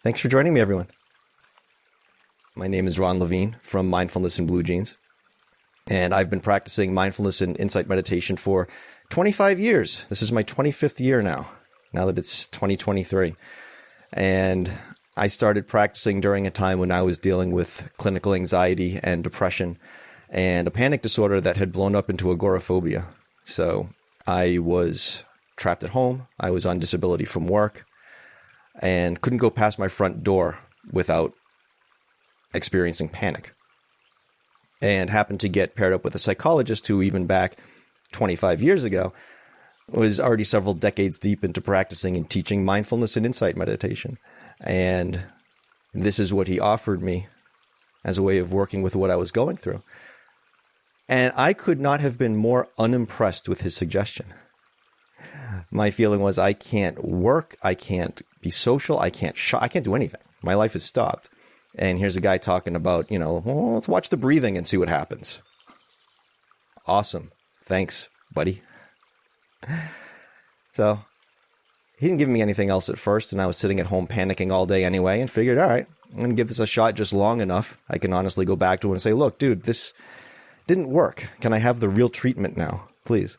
Thanks for joining me, everyone. My name is Ron Levine from Mindfulness and Blue Jeans, and I've been practicing mindfulness and insight meditation for 25 years. This is my 25th year now that it's 2023. And I started practicing during a time when I was dealing with clinical anxiety and depression and a panic disorder that had blown up into agoraphobia. So I was trapped at home. I was on disability from work and couldn't go past my front door without experiencing panic. And happened to get paired up with a psychologist who, even back 25 years ago, was already several decades deep into practicing and teaching mindfulness and insight meditation. And this is what he offered me as a way of working with what I was going through. And I could not have been more unimpressed with his suggestion. My feeling was, I can't work, I can't be social, I can't shop, I can't do anything. My life has stopped. And here's a guy talking about, well, let's watch the breathing and see what happens. Awesome. Thanks, buddy. So he didn't give me anything else at first, and I was sitting at home panicking all day anyway and figured, all right, I'm going to give this a shot just long enough. I can honestly go back to him and say, look, dude, this didn't work. Can I have the real treatment now, please?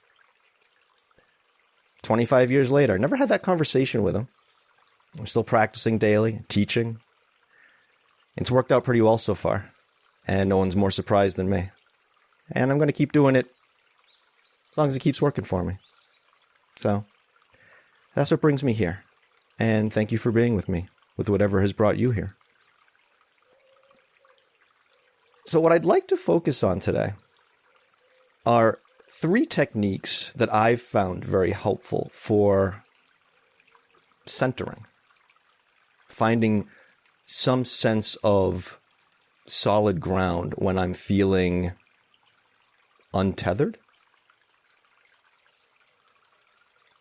25 years later, I never had that conversation with him. I'm still practicing daily, teaching. It's worked out pretty well so far, and no one's more surprised than me. And I'm going to keep doing it as long as it keeps working for me. So that's what brings me here. And thank you for being with me, with whatever has brought you here. So what I'd like to focus on today are 3 techniques that I've found very helpful for centering, finding some sense of solid ground when I'm feeling untethered.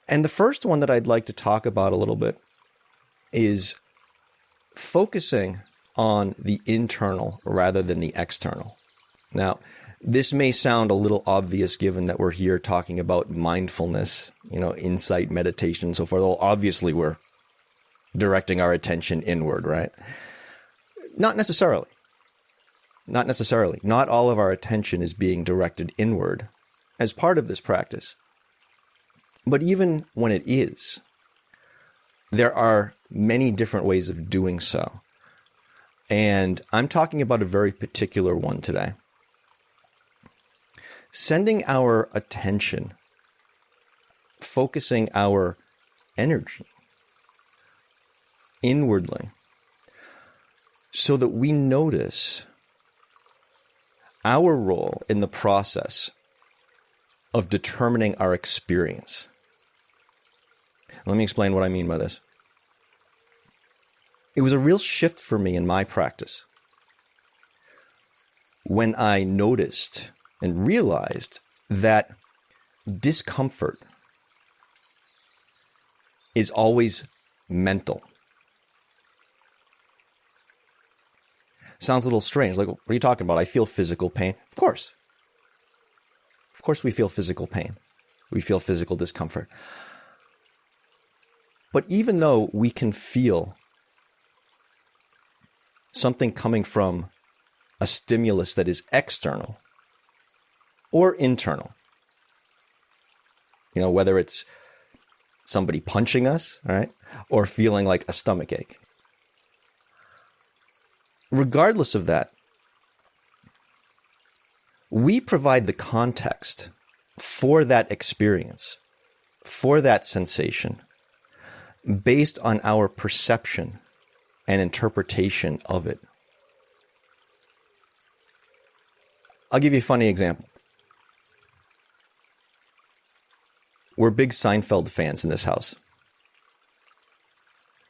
And the first one that I'd like to talk about a little bit is focusing on the internal rather than the external. Now, this may sound a little obvious given that we're here talking about mindfulness, insight, meditation, and so forth. Well, obviously we're directing our attention inward, right? Not necessarily. Not necessarily. Not all of our attention is being directed inward as part of this practice. But even when it is, there are many different ways of doing so. And I'm talking about a very particular one today. Sending our attention, focusing our energy inwardly so that we notice our role in the process of determining our experience. Let me explain what I mean by this. It was a real shift for me in my practice when I noticed and realized that discomfort is always mental. Sounds a little strange. Like, what are you talking about? I feel physical pain. Of course. Of course we feel physical pain. We feel physical discomfort. But even though we can feel something coming from a stimulus that is external or internal, whether it's somebody punching us, right, or feeling like a stomach ache. Regardless of that, we provide the context for that experience, for that sensation, based on our perception and interpretation of it. I'll give you a funny example. We're big Seinfeld fans in this house.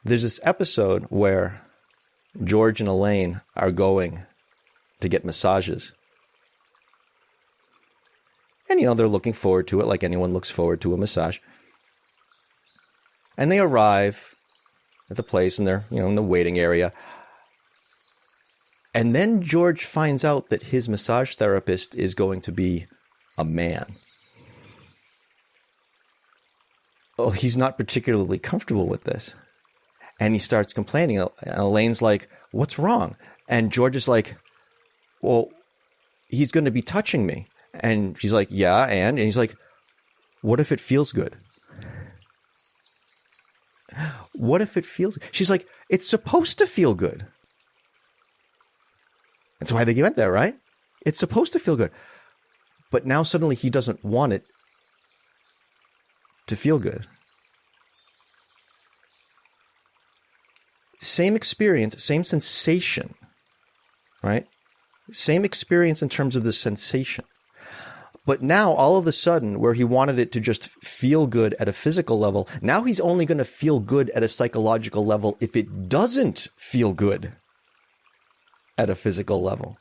There's this episode where George and Elaine are going to get massages. And, they're looking forward to it like anyone looks forward to a massage. And they arrive at the place and they're, in the waiting area. And then George finds out that his massage therapist is going to be a man. Oh, he's not particularly comfortable with this. And he starts complaining. And Elaine's like, what's wrong? And George is like, well, he's going to be touching me. And she's like, yeah, and he's like, what if it feels good? What if it feels good? She's like, it's supposed to feel good. That's why they went there, right? It's supposed to feel good. But now suddenly he doesn't want it to feel good. Same experience, same sensation, right? Same experience in terms of the sensation. But now, all of a sudden, where he wanted it to just feel good at a physical level, now he's only going to feel good at a psychological level if it doesn't feel good at a physical level.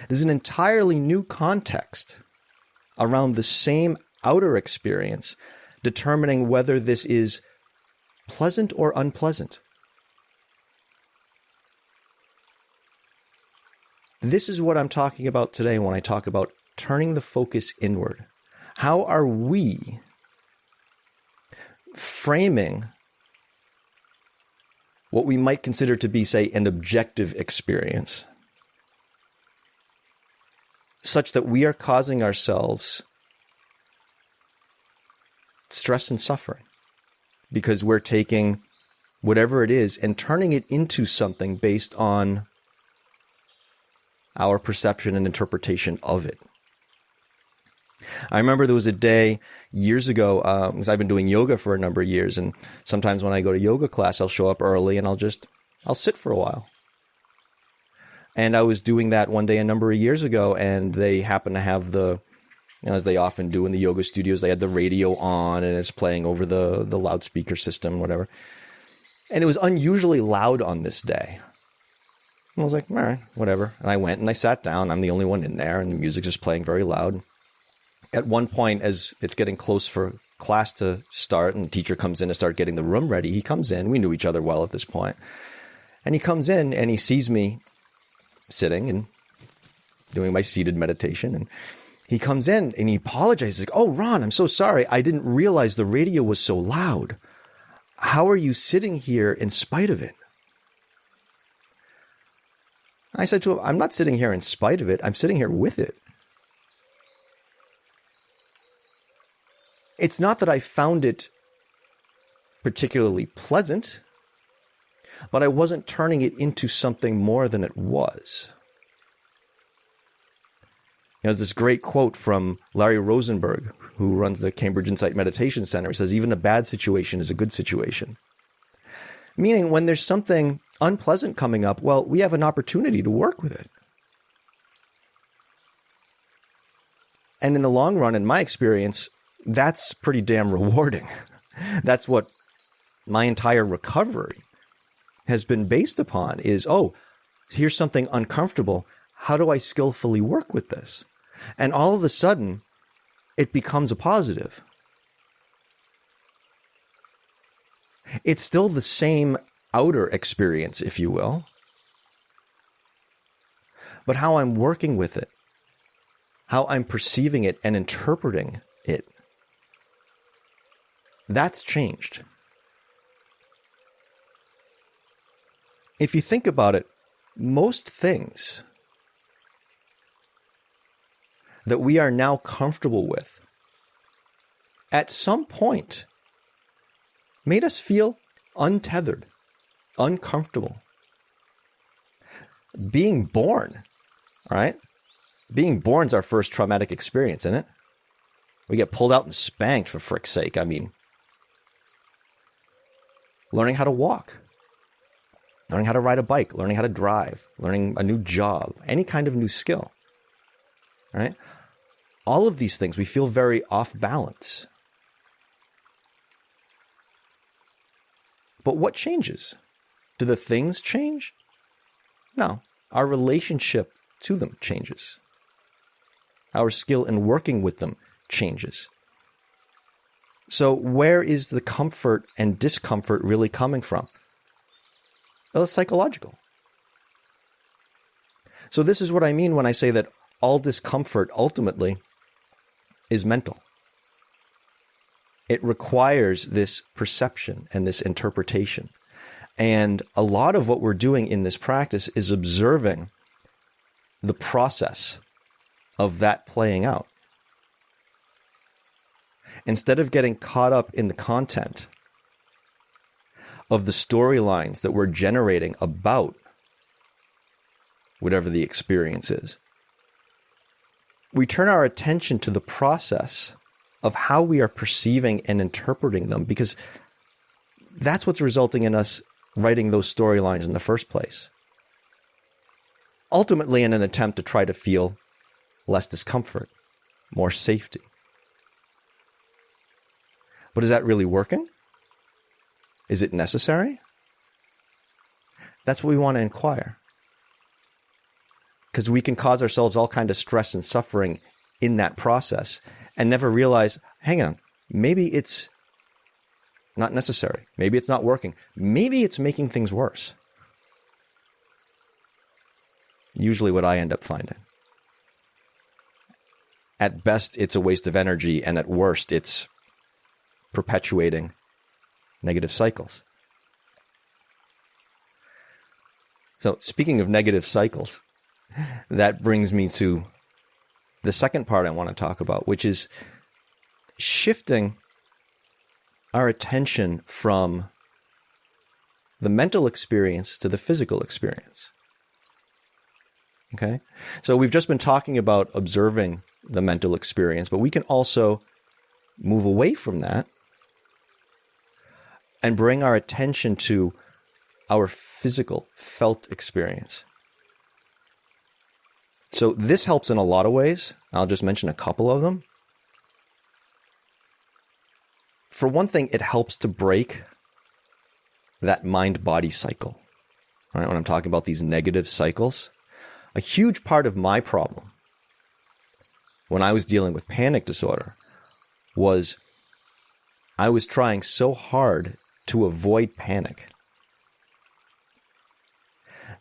There's an entirely new context around the same outer experience, determining whether this is pleasant or unpleasant. This is what I'm talking about today when I talk about turning the focus inward. How are we framing what we might consider to be, say, an objective experience, such that we are causing ourselves stress and suffering because we're taking whatever it is and turning it into something based on our perception and interpretation of it. I remember there was a day years ago, because I've been doing yoga for a number of years, and sometimes when I go to yoga class, I'll show up early and I'll sit for a while. And I was doing that one day a number of years ago, and they happened to have as they often do in the yoga studios, they had the radio on and it's playing over the loudspeaker system, whatever. And it was unusually loud on this day. I was like, all right, whatever. And I went and I sat down. I'm the only one in there, and the music's just playing very loud. At one point, as it's getting close for class to start, and the teacher comes in to start getting the room ready, he comes in. We knew each other well at this point. And he comes in and he sees me sitting and doing my seated meditation. And he comes in and he apologizes. Like, oh, Ron, I'm so sorry. I didn't realize the radio was so loud. How are you sitting here in spite of it? I said to him, I'm not sitting here in spite of it. I'm sitting here with it. It's not that I found it particularly pleasant, but I wasn't turning it into something more than it was. There's this great quote from Larry Rosenberg, who runs the Cambridge Insight Meditation Center. He says, even a bad situation is a good situation. Meaning, when there's something unpleasant coming up, well, we have an opportunity to work with it. And in the long run, in my experience, that's pretty damn rewarding. That's what my entire recovery has been based upon is, oh, here's something uncomfortable. How do I skillfully work with this? And all of a sudden, it becomes a positive. It's still the same outer experience, if you will, but how I'm working with it, how I'm perceiving it and interpreting it, that's changed. If you think about it, most things that we are now comfortable with at some point made us feel untethered, uncomfortable. Being born, right? Being born's our first traumatic experience, isn't it? We get pulled out and spanked, for frick's sake. I mean, learning how to walk, learning how to ride a bike, learning how to drive, learning a new job, any kind of new skill, right? All of these things, we feel very off balance. But what changes? Do the things change? No. Our relationship to them changes. Our skill in working with them changes. So where is the comfort and discomfort really coming from? Well, it's psychological. So this is what I mean when I say that all discomfort ultimately is mental. it requires this perception and this interpretation. And a lot of what we're doing in this practice is observing the process of that playing out. Instead of getting caught up in the content of the storylines that we're generating about whatever the experience is, we turn our attention to the process of how we are perceiving and interpreting them, because that's what's resulting in us writing those storylines in the first place. Ultimately, in an attempt to try to feel less discomfort, more safety. But is that really working? Is it necessary? That's what we want to inquire. Because we can cause ourselves all kind of stress and suffering in that process and never realize, hang on, maybe it's not necessary. Maybe it's not working. Maybe it's making things worse. Usually what I end up finding. At best, it's a waste of energy, and at worst, it's perpetuating negative cycles. So, speaking of negative cycles, that brings me to the second part I want to talk about, which is shifting our attention from the mental experience to the physical experience. Okay? So we've just been talking about observing the mental experience, but we can also move away from that and bring our attention to our physical, felt experience. So this helps in a lot of ways. I'll just mention a couple of them. For one thing, it helps to break that mind-body cycle. Right? When I'm talking about these negative cycles, a huge part of my problem when I was dealing with panic disorder was I was trying so hard to avoid panic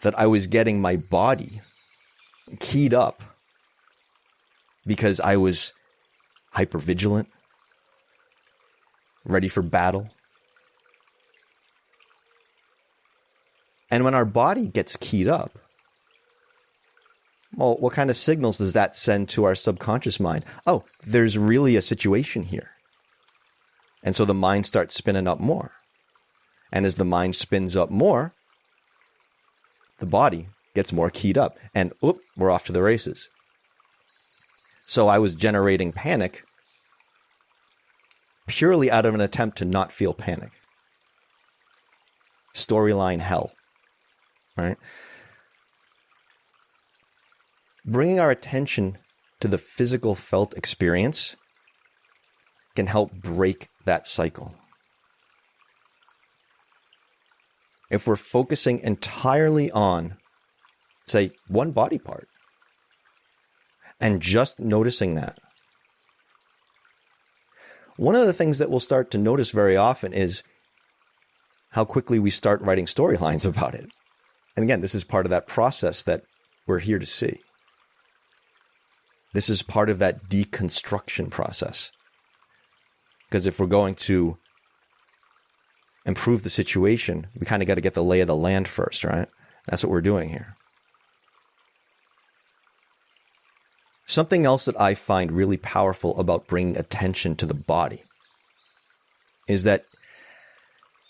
that I was getting my body keyed up because I was hypervigilant, ready for battle. And when our body gets keyed up, well, what kind of signals does that send to our subconscious mind? Oh, there's really a situation here. And so the mind starts spinning up more. And as the mind spins up more, the body gets more keyed up. And we're off to the races. So I was generating panic purely out of an attempt to not feel panic. Storyline hell. Right? Bringing our attention to the physical felt experience can help break that cycle. If we're focusing entirely on, say, one body part and just noticing that, one of the things that we'll start to notice very often is how quickly we start writing storylines about it. And again, this is part of that process that we're here to see. This is part of that deconstruction process. Because if we're going to improve the situation, we kind of got to get the lay of the land first, right? That's what we're doing here. Something else that I find really powerful about bringing attention to the body is that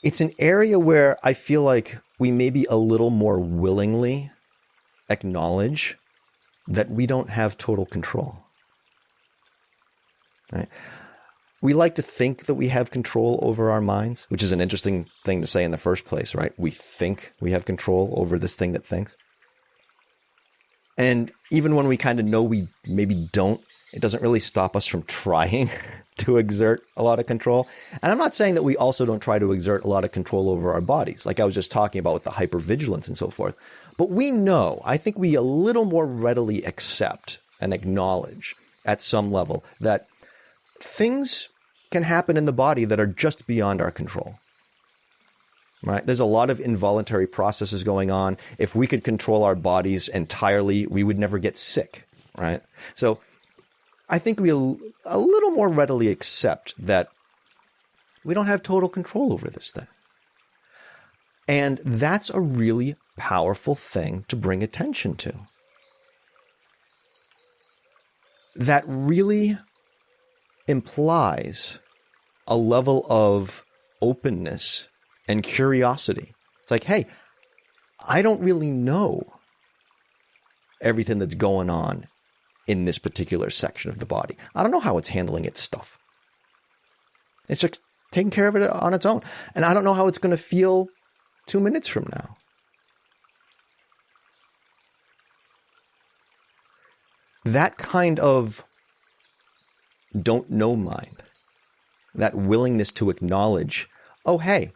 it's an area where I feel like we maybe a little more willingly acknowledge that we don't have total control. Right? We like to think that we have control over our minds, which is an interesting thing to say in the first place, right? We think we have control over this thing that thinks. And even when we kind of know we maybe don't, it doesn't really stop us from trying to exert a lot of control. And I'm not saying that we also don't try to exert a lot of control over our bodies, like I was just talking about with the hypervigilance and so forth. But we know, I think we a little more readily accept and acknowledge at some level that things can happen in the body that are just beyond our control. Right? There's a lot of involuntary processes going on. If we could control our bodies entirely, we would never get sick, right? So I think we a little more readily accept that We don't have total control over this thing. And that's a really powerful thing to bring attention to. That really implies a level of openness and curiosity. It's like, hey, I don't really know everything that's going on in this particular section of the body. I don't know how it's handling its stuff. It's just taking care of it on its own. And I don't know how it's going to feel 2 minutes from now. That kind of don't know mind, that willingness to acknowledge, oh, hey,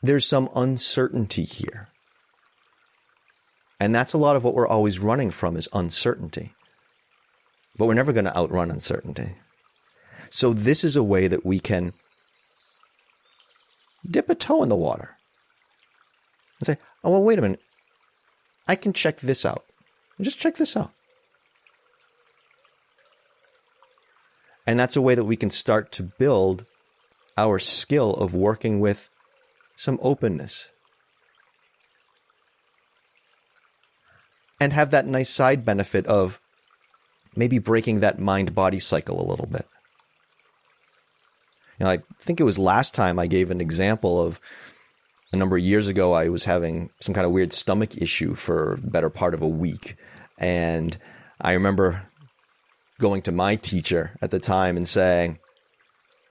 there's some uncertainty here. And that's a lot of what we're always running from is uncertainty. But we're never going to outrun uncertainty. So this is a way that we can dip a toe in the water and say, oh, well, wait a minute. I can check this out. Just check this out. And that's a way that we can start to build our skill of working with some openness. And have that nice side benefit of maybe breaking that mind-body cycle a little bit. You know, I think it was last time I gave an example of a number of years ago, I was having some kind of weird stomach issue for the better part of a week. And I remember going to my teacher at the time and saying,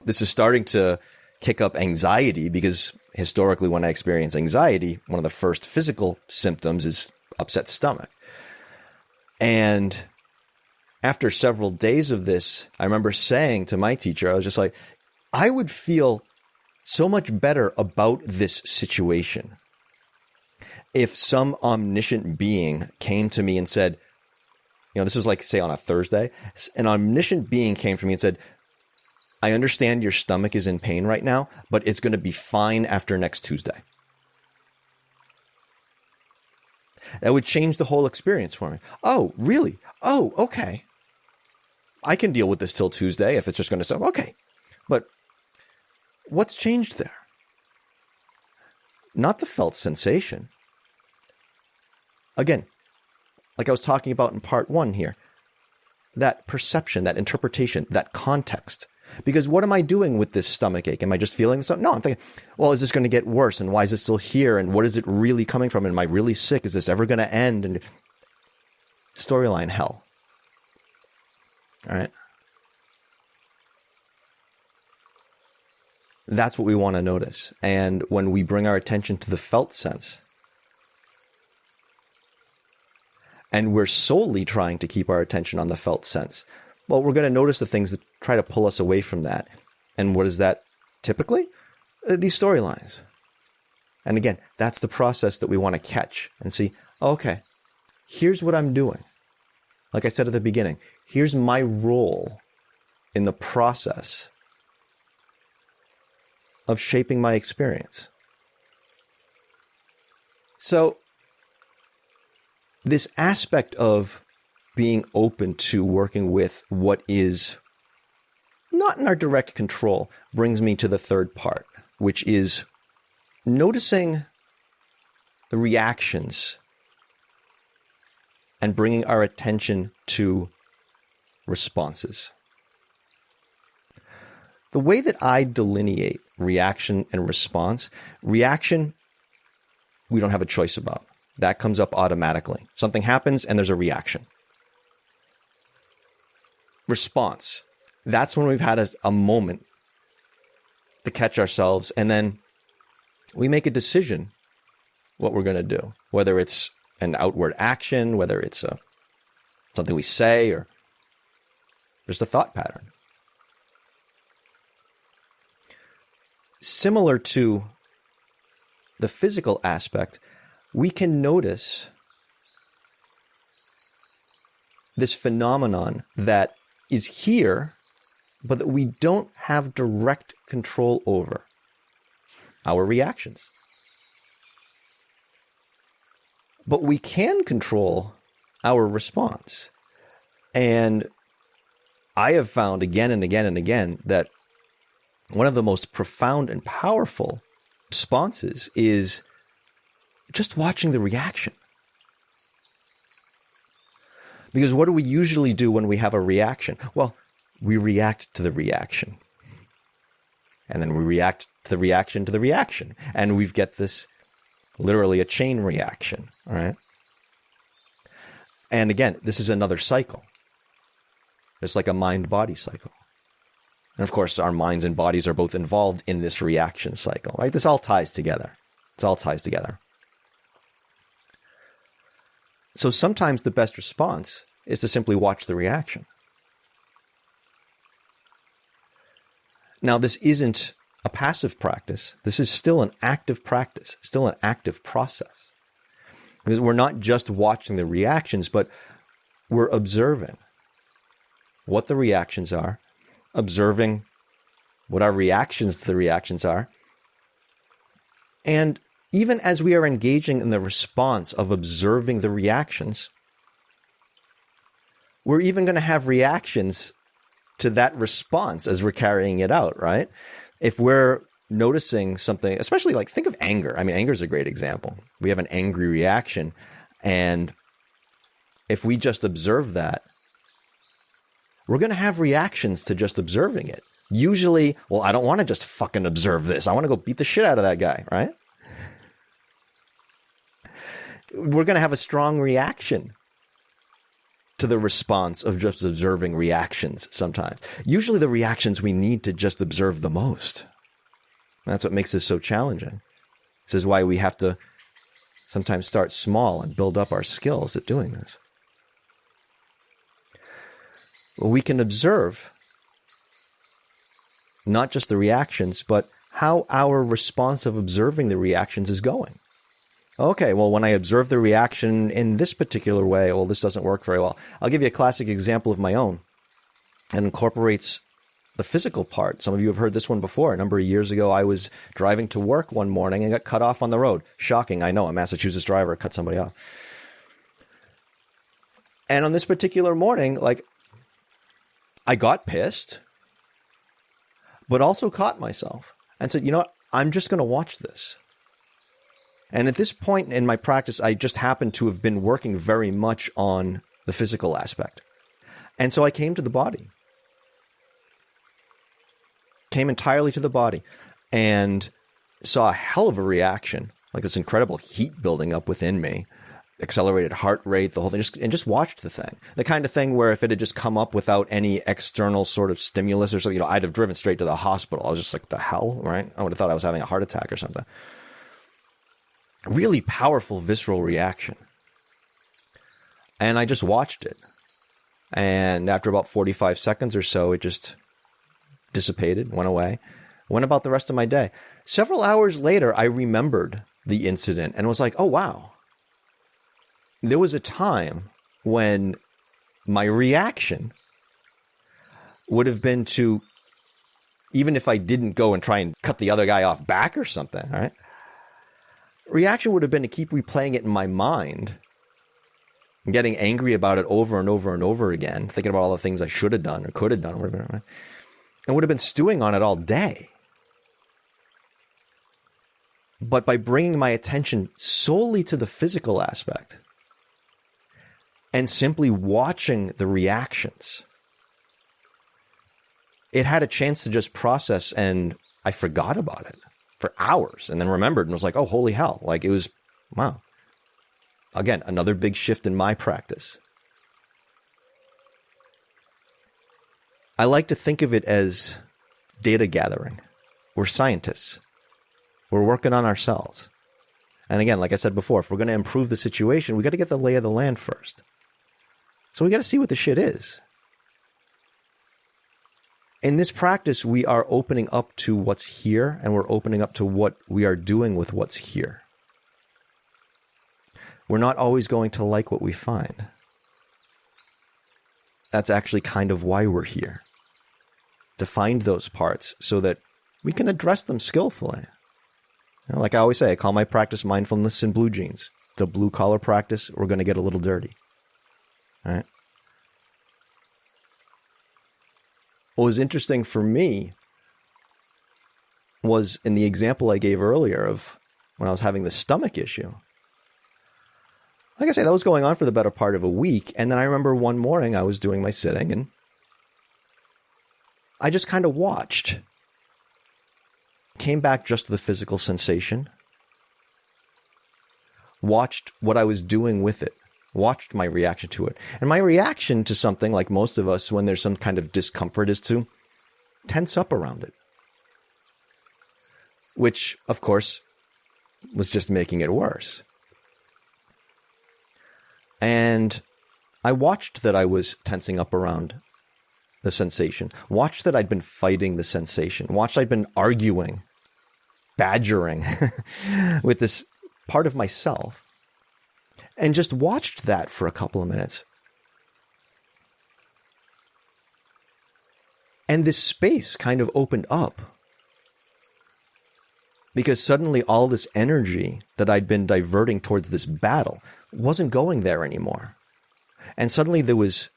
this is starting to kick up anxiety because historically when I experience anxiety, one of the first physical symptoms is upset stomach. And after several days of this, I remember saying to my teacher, I was just like, I would feel so much better about this situation if some omniscient being came to me and said, you know, this was like, say, on a Thursday, an omniscient being came to me and said, I understand your stomach is in pain right now, but it's going to be fine after next Tuesday. That would change the whole experience for me. Oh, really? Oh, okay. I can deal with this till Tuesday if it's just going to stop. Okay. But what's changed there? Not the felt sensation. Again, like I was talking about in part 1 here, that perception, that interpretation, that context. Because what am I doing with this stomach ache? Am I just feeling something? No, I'm thinking, well, is this going to get worse? And why is it still here? And what is it really coming from? Am I really sick? Is this ever going to end? And storyline hell. All right. That's what we want to notice. And when we bring our attention to the felt sense, and we're solely trying to keep our attention on the felt sense, well, we're going to notice the things that try to pull us away from that. And what is that typically? These storylines. And again, that's the process that we want to catch and see, okay, here's what I'm doing. Like I said at the beginning, here's my role in the process of shaping my experience. So this aspect of being open to working with what is not in our direct control brings me to the third part, which is noticing the reactions and bringing our attention to responses. The way that I delineate reaction and response, reaction, we don't have a choice about. That comes up automatically. Something happens and there's a reaction. Response. That's when we've had a moment to catch ourselves, and then we make a decision what we're going to do, whether it's an outward action, whether it's something we say, or just a thought pattern. Similar to the physical aspect, we can notice this phenomenon that is here, but that we don't have direct control over: our reactions. But we can control our response. And I have found again and again and again that one of the most profound and powerful responses is just watching the reaction. Because what do we usually do when we have a reaction? Well, we react to the reaction. And then we react to the reaction to the reaction. And we get this literally a chain reaction. All right. And again, this is another cycle. It's like a mind-body cycle. And of course, our minds and bodies are both involved in this reaction cycle, right? This all ties together. It all ties together. So sometimes the best response is to simply watch the reaction. Now, this isn't a passive practice. This is still an active practice, still an active process. Because we're not just watching the reactions, but we're observing what the reactions are, observing what our reactions to the reactions are. And even as we are engaging in the response of observing the reactions, we're even going to have reactions to that response as we're carrying it out, right? If we're noticing something, especially like think of anger. I mean, anger is a great example. We have an angry reaction. And if we just observe that, we're going to have reactions to just observing it. Usually, well, I don't want to just fucking observe this. I want to go beat the shit out of that guy, right? We're going to have a strong reaction to the response of just observing reactions sometimes. Usually the reactions we need to just observe the most. That's what makes this so challenging. This is why we have to sometimes start small and build up our skills at doing this. Well, we can observe not just the reactions, but how our response of observing the reactions is going. Okay, well, when I observe the reaction in this particular way, well, this doesn't work very well. I'll give you a classic example of my own. It incorporates the physical part. Some of you have heard this one before. A number of years ago, I was driving to work one morning and got cut off on the road. Shocking, I know, a Massachusetts driver cut somebody off. And on this particular morning, like, I got pissed, but also caught myself and said, you know what, I'm just going to watch this. And at this point in my practice, I just happened to have been working very much on the physical aspect. And so I came to the body. Came entirely to the body and saw a hell of a reaction, like this incredible heat building up within me, accelerated heart rate, the whole thing, and just watched the thing. The kind of thing where if it had just come up without any external sort of stimulus or something, I'd have driven straight to the hospital. I was just like, the hell, right? I would have thought I was having a heart attack or something. Really powerful visceral reaction. And I just watched it. And after about 45 seconds or so, it just dissipated, went away, went about the rest of my day. Several hours later, I remembered the incident and was like, oh, wow. There was a time when my reaction would have been to, even if I didn't go and try and cut the other guy off back or something, all right? Reaction would have been to keep replaying it in my mind and getting angry about it over and over and over again, thinking about all the things I should have done or could have done, or whatever, right? And would have been stewing on it all day. But by bringing my attention solely to the physical aspect and simply watching the reactions, it had a chance to just process, and I forgot about it for hours and then remembered and was like, oh, holy hell. Like it was, wow. Again, another big shift in my practice. I like to think of it as data gathering. We're scientists. We're working on ourselves. And again, like I said before, if we're going to improve the situation, we got to get the lay of the land first. So we got to see what the shit is. In this practice, we are opening up to what's here, and we're opening up to what we are doing with what's here. We're not always going to like what we find. That's actually kind of why we're here. To find those parts so that we can address them skillfully. You know, like I always say, I call my practice mindfulness in blue jeans. It's a blue-collar practice. We're going to get a little dirty. All right? What was interesting for me was in the example I gave earlier of when I was having the stomach issue. Like I say, that was going on for the better part of a week. And then I remember one morning I was doing my sitting and I just kind of watched. Came back just to the physical sensation. Watched what I was doing with it. Watched my reaction to it. And my reaction to something, like most of us, when there's some kind of discomfort, is to tense up around it. Which, of course, was just making it worse. And I watched that I was tensing up around the sensation. Watched that I'd been fighting the sensation. Watched I'd been arguing, badgering with this part of myself. And just watched that for a couple of minutes. And this space kind of opened up. Because suddenly all this energy that I'd been diverting towards this battle wasn't going there anymore. And suddenly there was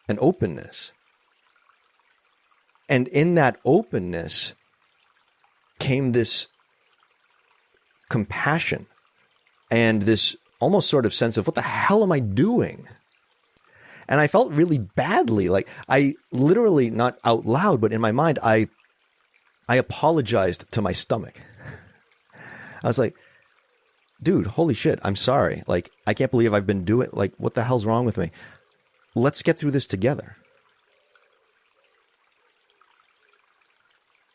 an openness. And in that openness came this compassion and this almost sort of sense of, what the hell am I doing? And I felt really badly. Like, I literally, not out loud, but in my mind, I apologized to my stomach. I was like, dude, holy shit, I'm sorry. Like, I can't believe I've been doing, like, what the hell's wrong with me? Let's get through this together.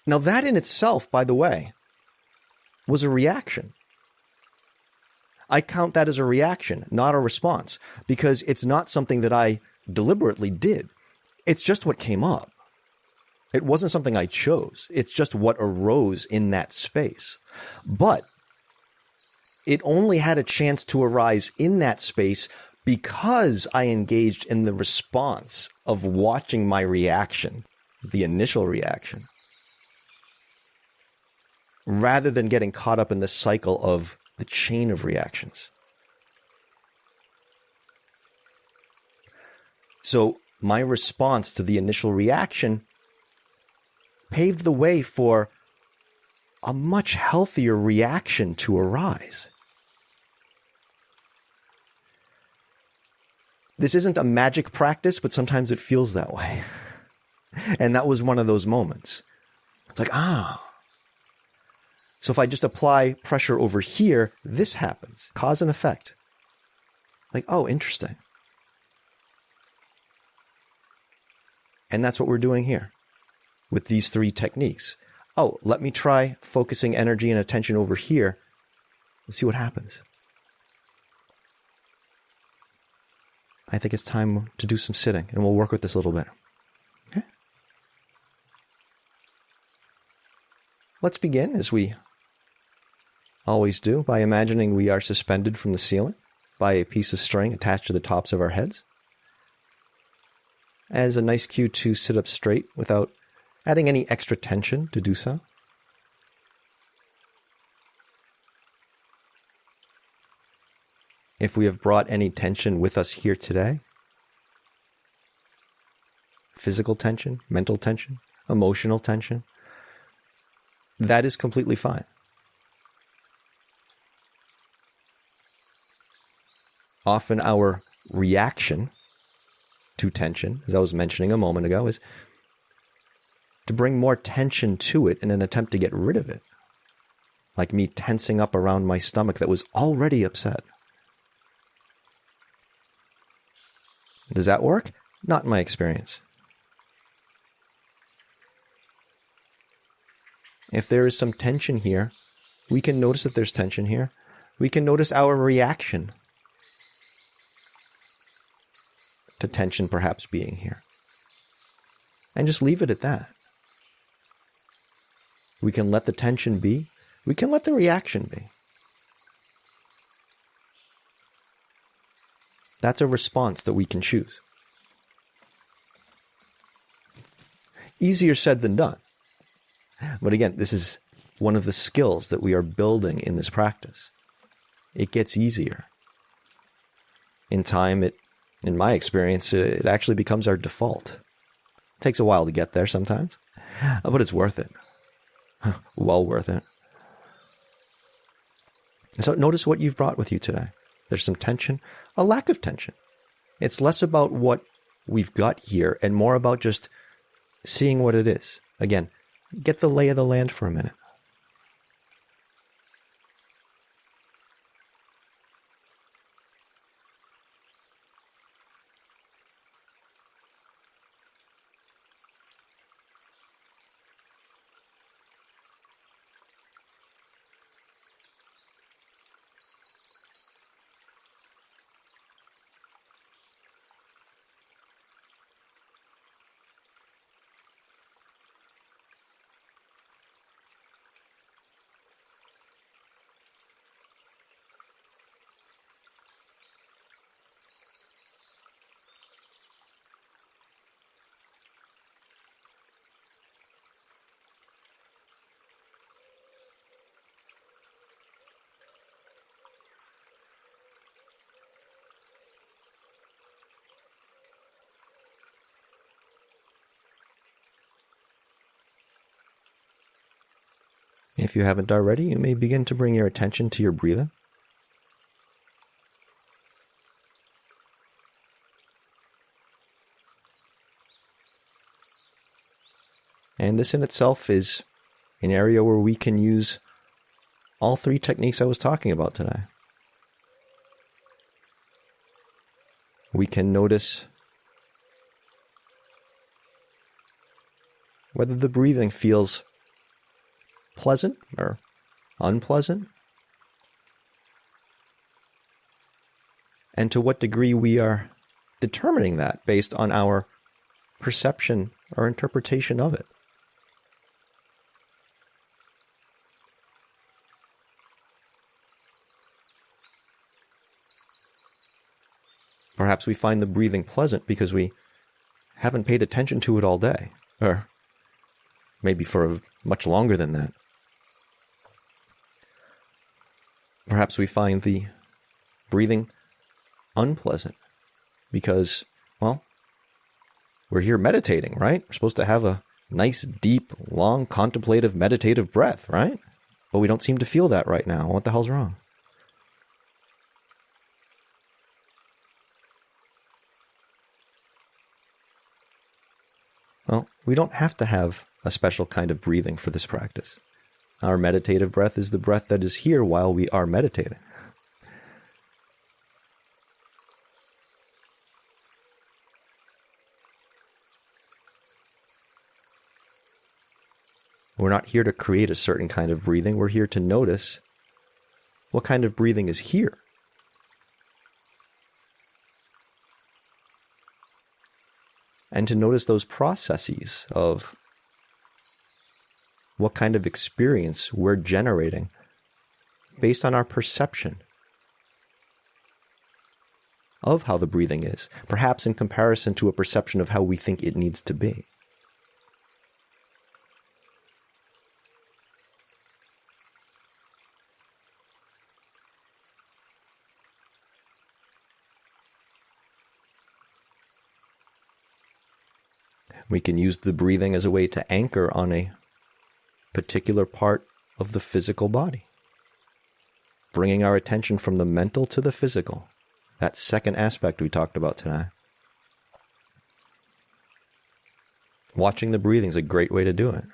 Now, that in itself, by the way, was a reaction. I count that as a reaction, not a response, because it's not something that I deliberately did. It's just what came up. It wasn't something I chose. It's just what arose in that space. But it only had a chance to arise in that space because I engaged in the response of watching my reaction, the initial reaction, rather than getting caught up in the cycle of the chain of reactions. So my response to the initial reaction paved the way for a much healthier reaction to arise. This isn't a magic practice, but sometimes it feels that way. And that was one of those moments. It's like, so if I just apply pressure over here, this happens. Cause and effect. Like, oh, interesting. And that's what we're doing here with these three techniques. Oh, let me try focusing energy and attention over here. Let's see what happens. I think it's time to do some sitting, and we'll work with this a little bit. Okay? Let's begin, as we always do, by imagining we are suspended from the ceiling by a piece of string attached to the tops of our heads. As a nice cue to sit up straight without adding any extra tension to do so. If we have brought any tension with us here today, physical tension, mental tension, emotional tension, that is completely fine. Often our reaction to tension, as I was mentioning a moment ago, is to bring more tension to it in an attempt to get rid of it. Like me tensing up around my stomach that was already upset. Does that work? Not in my experience. If there is some tension here, we can notice that there's tension here. We can notice our reaction to tension perhaps being here. And just leave it at that. We can let the tension be. We can let the reaction be. That's a response that we can choose. Easier said than done. But again, this is one of the skills that we are building in this practice. It gets easier. In time, in my experience, it actually becomes our default. It takes a while to get there sometimes, but it's worth it. Well worth it. So notice what you've brought with you today. There's some tension, a lack of tension. It's less about what we've got here and more about just seeing what it is. Again, get the lay of the land for a minute. If you haven't already, you may begin to bring your attention to your breathing. And this in itself is an area where we can use all three techniques I was talking about today. We can notice whether the breathing feels pleasant or unpleasant, and to what degree we are determining that based on our perception or interpretation of it. Perhaps we find the breathing pleasant because we haven't paid attention to it all day, or maybe for much longer than that. Perhaps we find the breathing unpleasant because, well, we're here meditating, right? We're supposed to have a nice, deep, long, contemplative, meditative breath, right? But we don't seem to feel that right now. What the hell's wrong? Well, we don't have to have a special kind of breathing for this practice. Our meditative breath is the breath that is here while we are meditating. We're not here to create a certain kind of breathing. We're here to notice what kind of breathing is here. And to notice those processes of what kind of experience we're generating based on our perception of how the breathing is, perhaps in comparison to a perception of how we think it needs to be. We can use the breathing as a way to anchor on a particular part of the physical body, bringing our attention from the mental to the physical, that second aspect we talked about today. Watching the breathing is a great way to do it.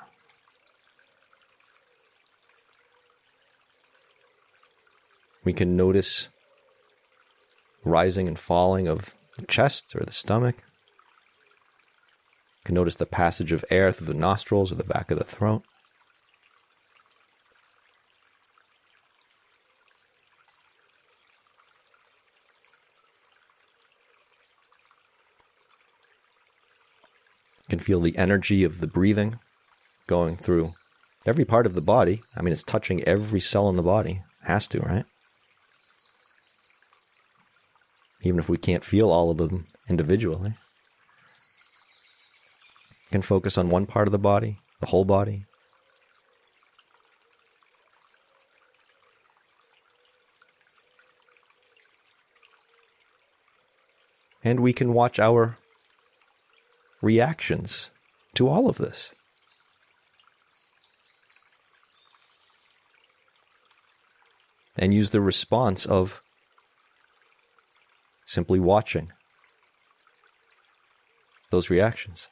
We can notice rising and falling of the chest or the stomach. You can notice the passage of air through the nostrils or the back of the throat. You can feel the energy of the breathing going through every part of the body. I mean, it's touching every cell in the body. Has to, right? Even if we can't feel all of them individually. You can focus on one part of the body, the whole body. And we can watch our reactions to all of this. and use the response of simply watching those reactions.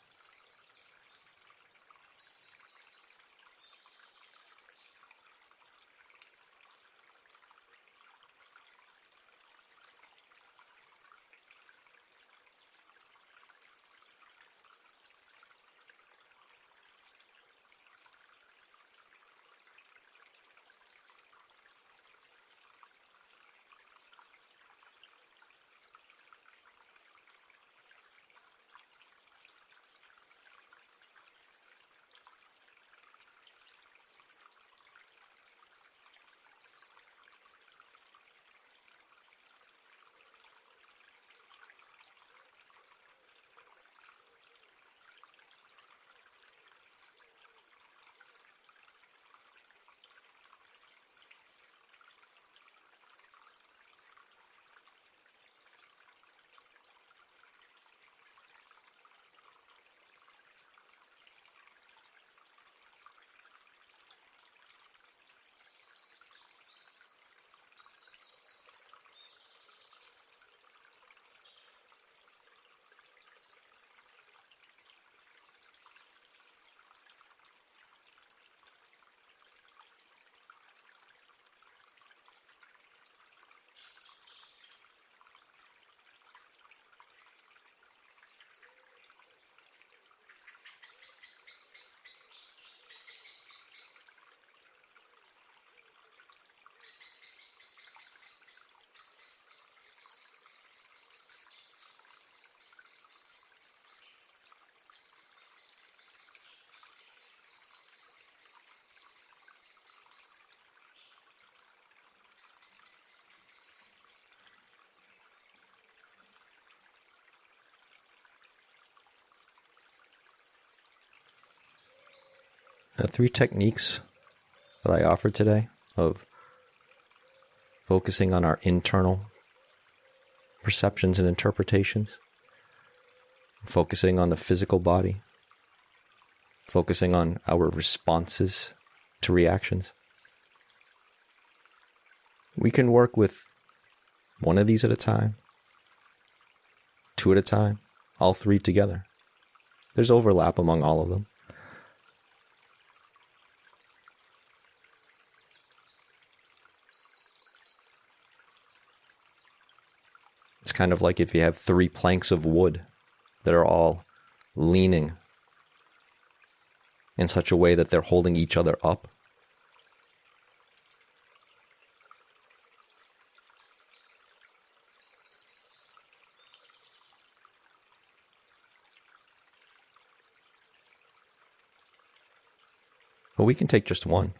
The 3 techniques that I offered today of focusing on our internal perceptions and interpretations, focusing on the physical body, focusing on our responses to reactions. We can work with 1 of these at a time, 2 at a time, all 3 together. There's overlap among all of them. It's kind of like if you have 3 planks of wood that are all leaning in such a way that they're holding each other up. But we can take just 1.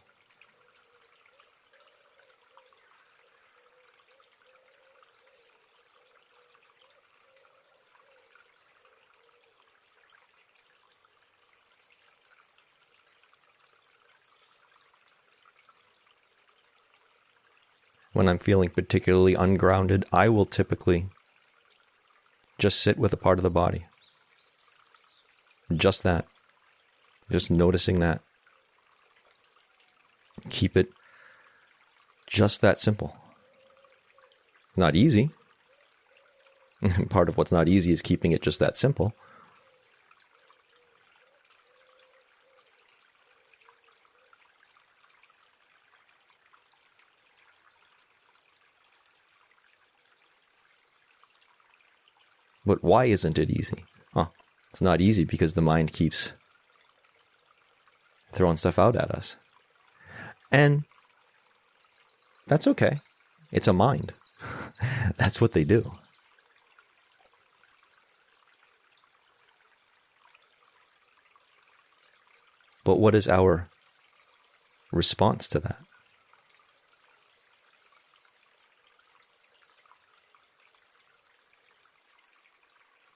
When I'm feeling particularly ungrounded, I will typically just sit with a part of the body. Just that. Just noticing that. Keep it just that simple. Not easy. Part of what's not easy is keeping it just that simple. But why isn't it easy? It's not easy because the mind keeps throwing stuff out at us. And that's okay. It's a mind. That's what they do. But what is our response to that?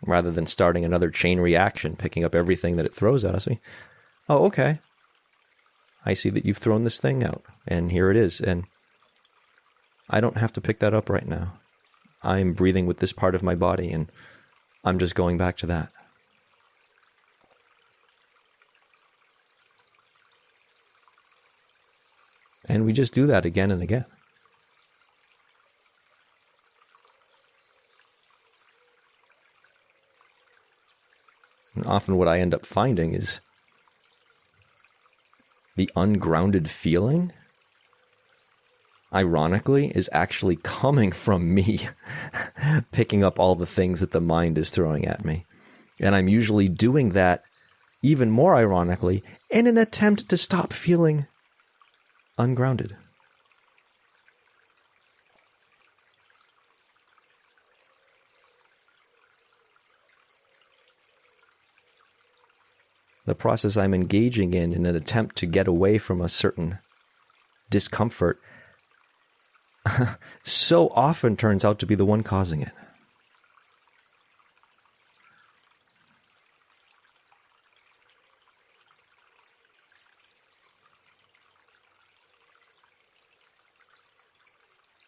Rather than starting another chain reaction, picking up everything that it throws at us, okay. I see that you've thrown this thing out, and here it is, and I don't have to pick that up right now. I'm breathing with this part of my body, and I'm just going back to that. And we just do that again and again. often what I end up finding is the ungrounded feeling, ironically, is actually coming from me picking up all the things that the mind is throwing at me. And I'm usually doing that, even more ironically, in an attempt to stop feeling ungrounded. The process I'm engaging in an attempt to get away from a certain discomfort so often turns out to be the one causing it.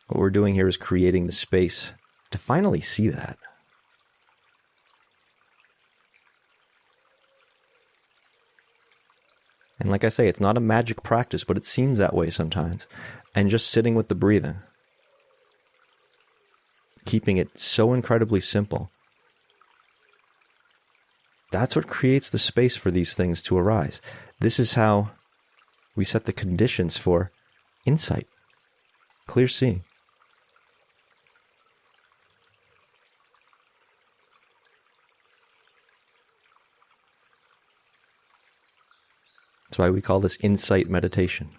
What we're doing here is creating the space to finally see that. And like I say, it's not a magic practice, but it seems that way sometimes. And just sitting with the breathing, keeping it so incredibly simple, that's what creates the space for these things to arise. This is how we set the conditions for insight, clear seeing. That's why we call this insight meditation.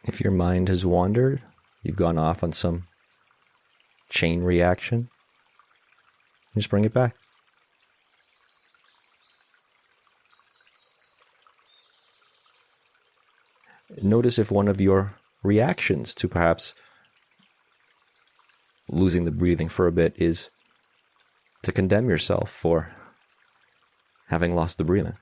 If your mind has wandered, you've gone off on some chain reaction, just bring it back. Notice if one of your reactions to perhaps losing the breathing for a bit is to condemn yourself for having lost the breathing.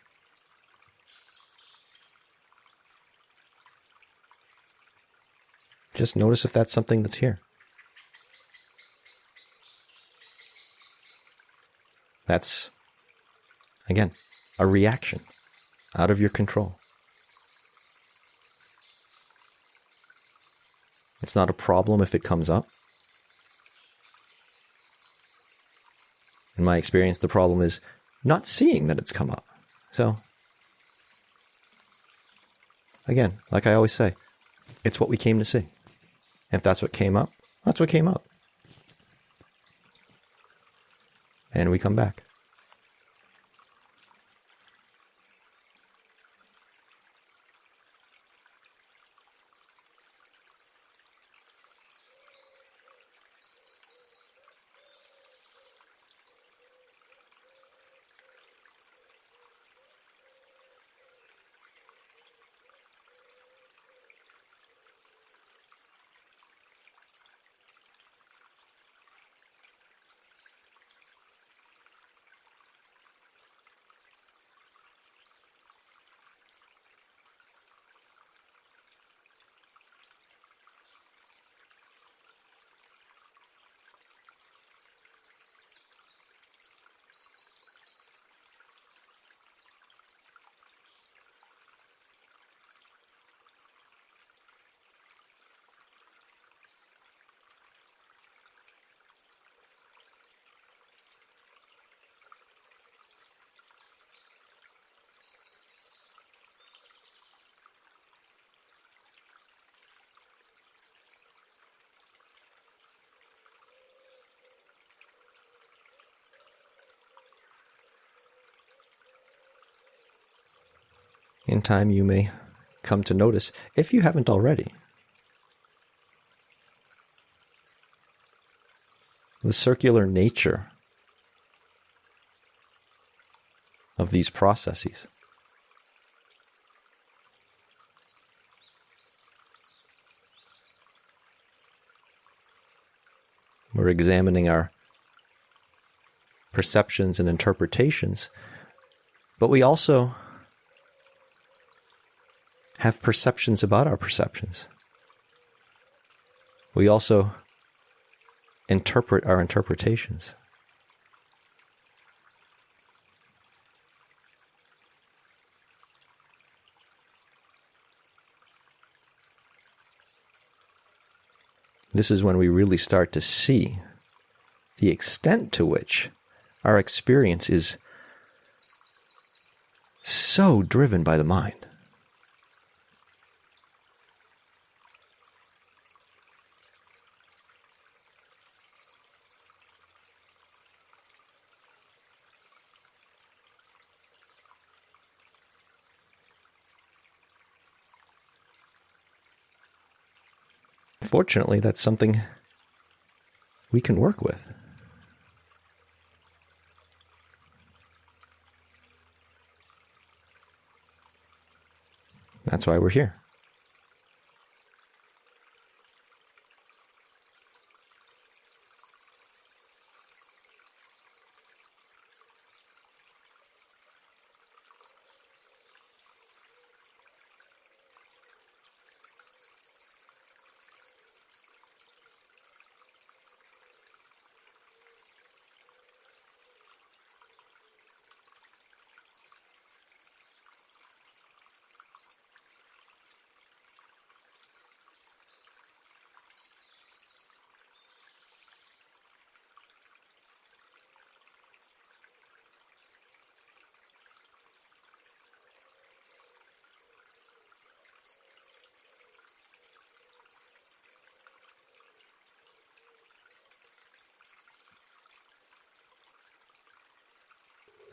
Just notice if that's something that's here. That's, again, a reaction out of your control. It's not a problem if it comes up. In my experience, the problem is not seeing that it's come up. So, again, like I always say, it's what we came to see. If that's what came up, that's what came up. And we come back. In time, you may come to notice, if you haven't already, the circular nature of these processes. We're examining our perceptions and interpretations, but we also have perceptions about our perceptions. We also interpret our interpretations. This is when we really start to see the extent to which our experience is so driven by the mind. Fortunately, that's something we can work with. That's why we're here.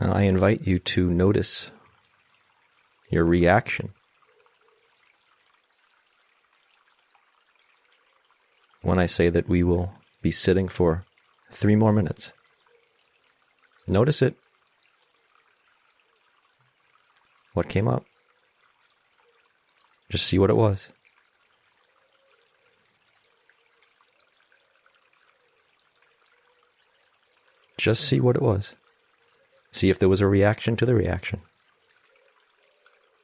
I invite you to notice your reaction when I say that we will be sitting for 3 more minutes. Notice it. What came up? Just see what it was. Just see what it was. See if there was a reaction to the reaction.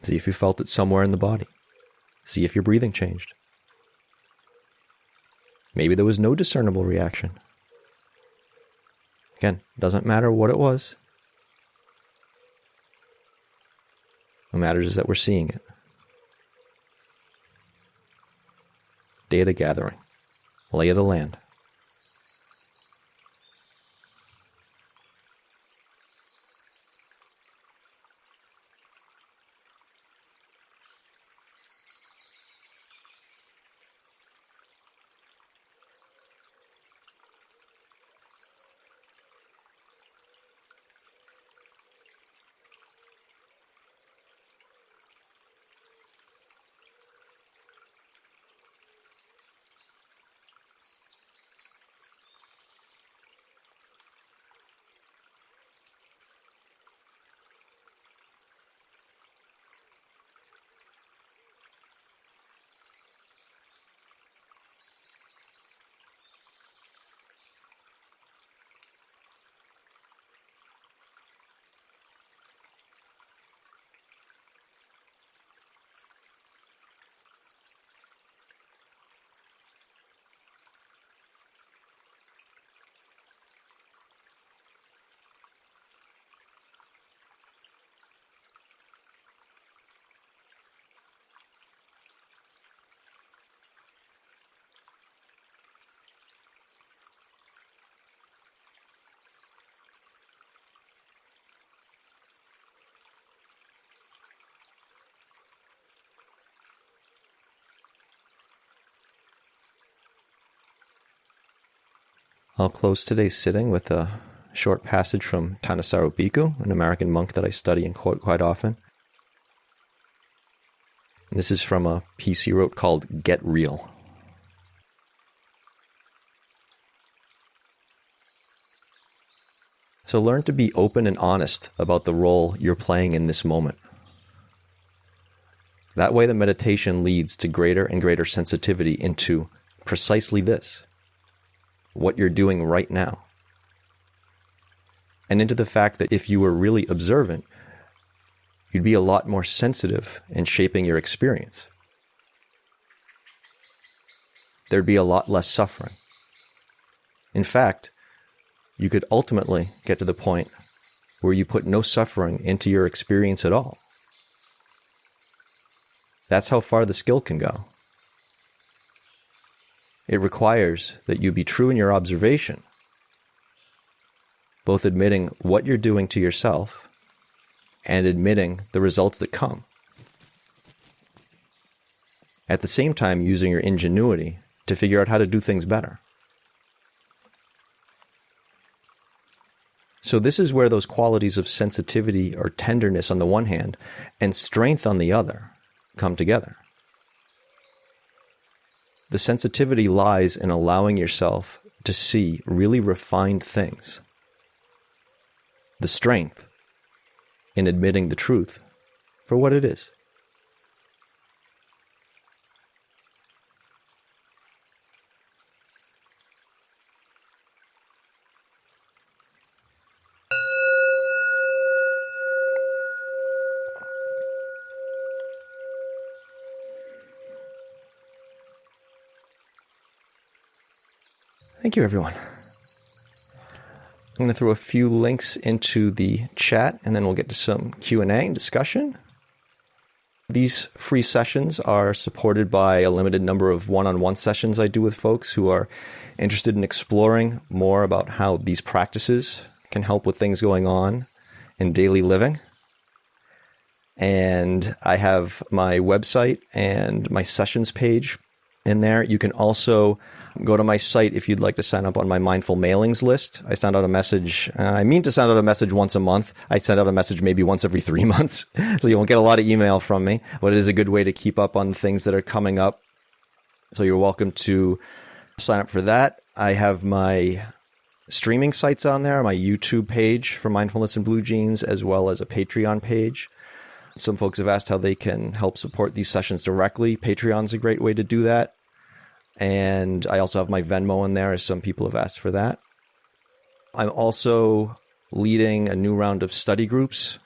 See if you felt it somewhere in the body. See if your breathing changed. Maybe there was no discernible reaction. Again, doesn't matter what it was. What matters is that we're seeing it. Data gathering. Lay of the land. I'll close today's sitting with a short passage from Thanissaro Bhikkhu, an American monk that I study and quote quite often. This is from a piece he wrote called Get Real. So learn to be open and honest about the role you're playing in this moment. That way the meditation leads to greater and greater sensitivity into precisely this, what you're doing right now. And into the fact that if you were really observant, you'd be a lot more sensitive in shaping your experience. There'd be a lot less suffering. In fact, you could ultimately get to the point where you put no suffering into your experience at all. That's how far the skill can go. It requires that you be true in your observation, both admitting what you're doing to yourself and admitting the results that come. At the same time, using your ingenuity to figure out how to do things better. So this is where those qualities of sensitivity or tenderness on the one hand and strength on the other come together. The sensitivity lies in allowing yourself to see really refined things. The strength in admitting the truth for what it is. Thank you, everyone. I'm going to throw a few links into the chat, and then we'll get to some Q&A and discussion. These free sessions are supported by a limited number of one-on-one sessions I do with folks who are interested in exploring more about how these practices can help with things going on in daily living. And I have my website and my sessions page in there. You can also go to my site if you'd like to sign up on my mindful mailings list. I send out a message. I mean to send out a message once a month. I send out a message maybe once every 3 months. So you won't get a lot of email from me, but it is a good way to keep up on things that are coming up. So you're welcome to sign up for that. I have my streaming sites on there, my YouTube page for Mindfulness in Blue Jeans, as well as a Patreon page. Some folks have asked how they can help support these sessions directly. Patreon's a great way to do that. And I also have my Venmo in there, as some people have asked for that. I'm also leading a new round of study groups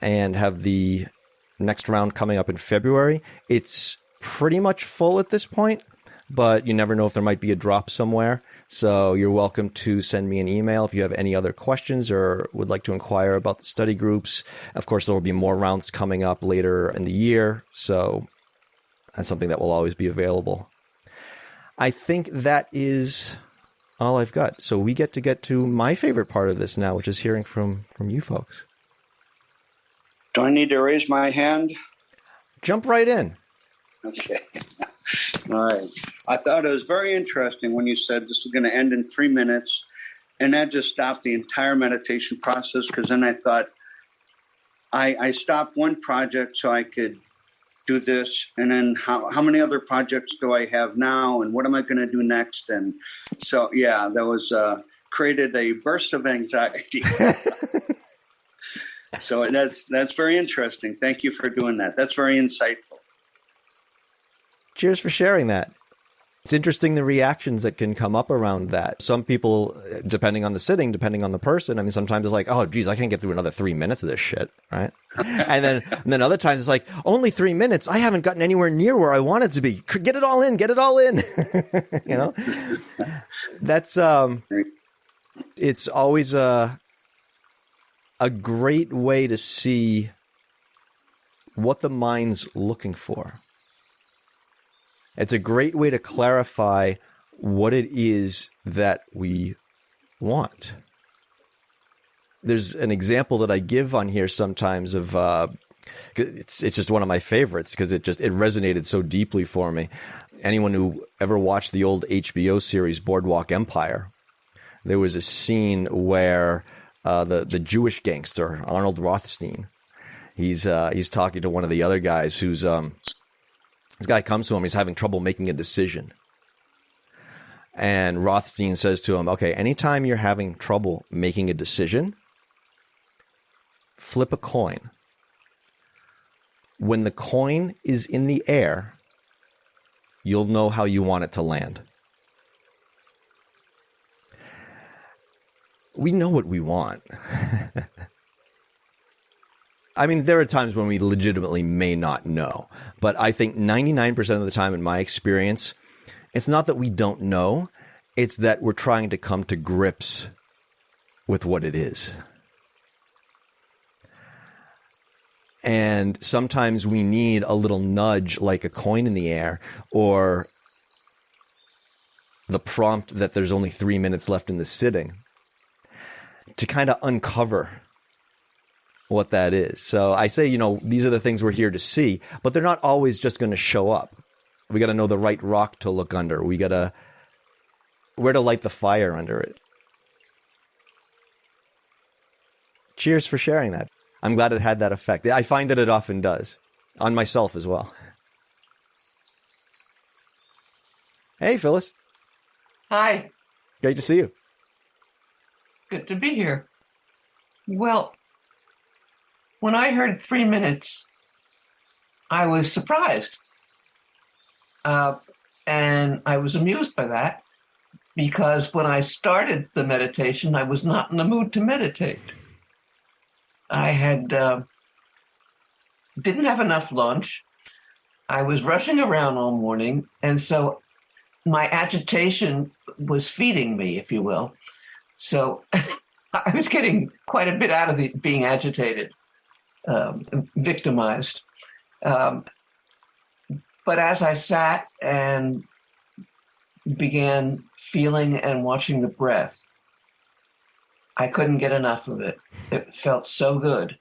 and have the next round coming up in February. It's pretty much full at this point, but you never know if there might be a drop somewhere. So you're welcome to send me an email if you have any other questions or would like to inquire about the study groups. Of course, there will be more rounds coming up later in the year, so that's something that will always be available. I think that is all I've got. So we get to my favorite part of this now, which is hearing from you folks. Do I need to raise my hand? Jump right in. Okay. All right. I thought it was very interesting when you said this is going to end in 3 minutes, and that just stopped the entire meditation process, because then I thought I stopped one project so I could do this, and then how many other projects do I have now, and what am I going to do next? And so, yeah, that was created a burst of anxiety. So that's very interesting. Thank you for doing that. That's very insightful. Cheers for sharing that. It's interesting the reactions that can come up around that. Some people, depending on the sitting, depending on the person, I mean, sometimes it's like, oh, geez, I can't get through another 3 minutes of this shit, right? and then other times it's like, only 3 minutes? I haven't gotten anywhere near where I wanted to be. Get it all in, get it all in. You know? That's, it's always a great way to see what the mind's looking for. It's a great way to clarify what it is that we want. There's an example that I give on here sometimes of, it's just one of my favorites because it resonated so deeply for me. Anyone who ever watched the old HBO series Boardwalk Empire, there was a scene where the Jewish gangster, Arnold Rothstein, He's talking to one of the other guys who's this guy comes to him. He's having trouble making a decision. And Rothstein says to him, okay, anytime you're having trouble making a decision, flip a coin. When the coin is in the air, you'll know how you want it to land. We know what we want. I mean, there are times when we legitimately may not know. But I think 99% of the time in my experience, it's not that we don't know. It's that we're trying to come to grips with what it is. And sometimes we need a little nudge like a coin in the air or the prompt that there's only 3 minutes left in the sitting to kind of uncover what that is. So I say, these are the things we're here to see, but they're not always just going to show up. We got to know the right rock to look under. We got to where to light the fire under it. Cheers for sharing that. I'm glad it had that effect. I find that it often does on myself as well. Hey, Phyllis. Hi. Great to see you. Good to be here. Well, when I heard 3 minutes, I was surprised. And I was amused by that because when I started the meditation, I was not in the mood to meditate. I had didn't have enough lunch. I was rushing around all morning, and so my agitation was feeding me, if you will. So I was getting quite a bit out of being agitated, victimized. But as I sat and began feeling and watching the breath, I couldn't get enough of it. It felt so good.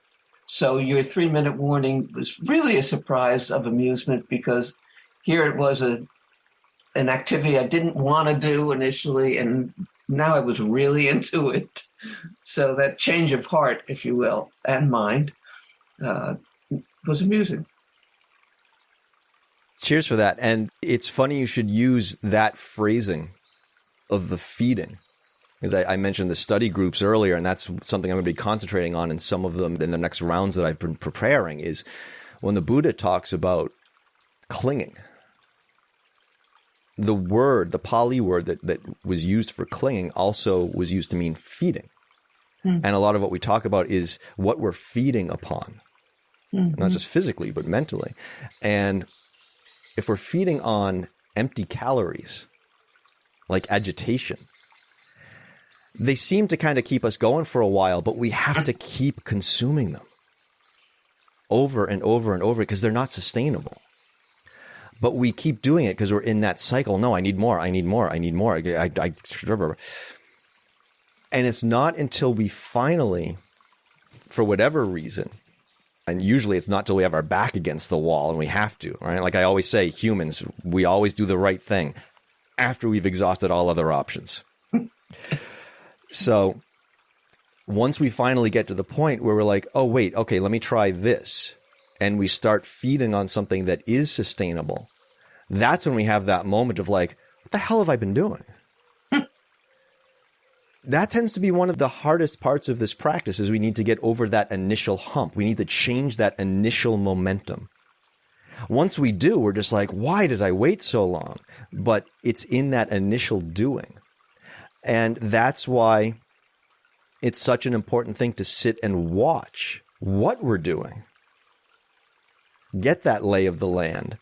So your 3-minute warning was really a surprise of amusement because here it was an activity I didn't want to do initially, and now I was really into it. So that change of heart, if you will, and mind was amusing. Cheers for that. And it's funny you should use that phrasing of the feeding. Because I mentioned the study groups earlier, and that's something I'm going to be concentrating on in some of them in the next rounds that I've been preparing, is when the Buddha talks about clinging. The word, the Pali word that was used for clinging also was used to mean feeding. Mm. And a lot of what we talk about is what we're feeding upon, not just physically, but mentally. And if we're feeding on empty calories, like agitation, they seem to kind of keep us going for a while, but we have to keep consuming them over and over and over because they're not sustainable. But we keep doing it because we're in that cycle. No, I need more. I need more. I need more. And it's not until we finally, for whatever reason, and usually it's not till we have our back against the wall and we have to, right? Like I always say, humans, we always do the right thing after we've exhausted all other options. So once we finally get to the point where we're like, oh, wait, okay, let me try this. And we start feeding on something that is sustainable. That's when we have that moment of like, what the hell have I been doing? That tends to be one of the hardest parts of this practice is we need to get over that initial hump. We need to change that initial momentum. Once we do, we're just like, why did I wait so long? But it's in that initial doing. And that's why it's such an important thing to sit and watch what we're doing. Get that lay of the land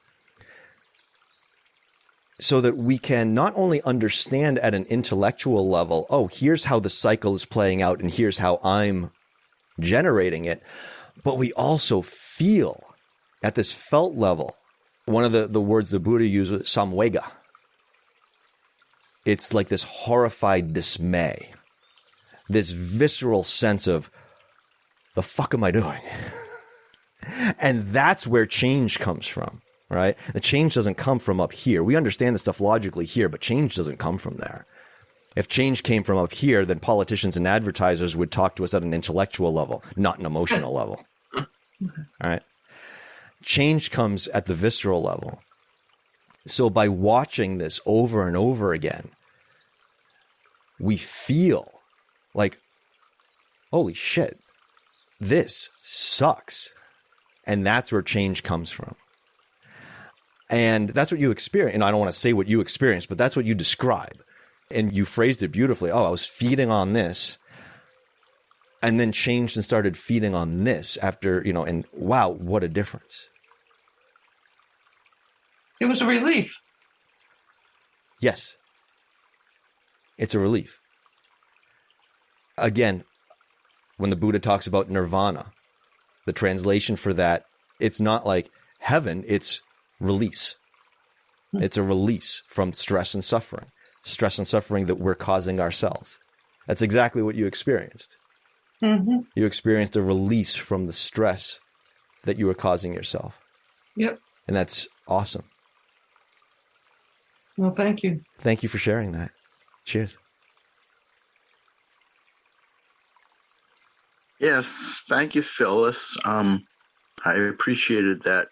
so that we can not only understand at an intellectual level, oh, here's how the cycle is playing out and here's how I'm generating it, but we also feel at this felt level. One of the words the Buddha used was samvega. It's like this horrified dismay, this visceral sense of, the fuck am I doing? And that's where change comes from, right? The change doesn't come from up here. We understand the stuff logically here, but change doesn't come from there. If change came from up here, then politicians and advertisers would talk to us at an intellectual level, not an emotional level. All right. Change comes at the visceral level. So by watching this over and over again, we feel like, holy shit, this sucks. And that's where change comes from. And that's what you experience. And I don't want to say what you experienced, but that's what you describe. And you phrased it beautifully. Oh, I was feeding on this and then changed and started feeding on this after, and wow, what a difference. It was a relief. Yes. It's a relief. Again, when the Buddha talks about nirvana, the translation for that, it's not like heaven, it's release. It's a release from stress and suffering that we're causing ourselves. That's exactly what you experienced. Mm-hmm. You experienced a release from the stress that you were causing yourself. Yep. And that's awesome. Well, thank you. Thank you for sharing that. Cheers. Yes, thank you, Phyllis. I appreciated that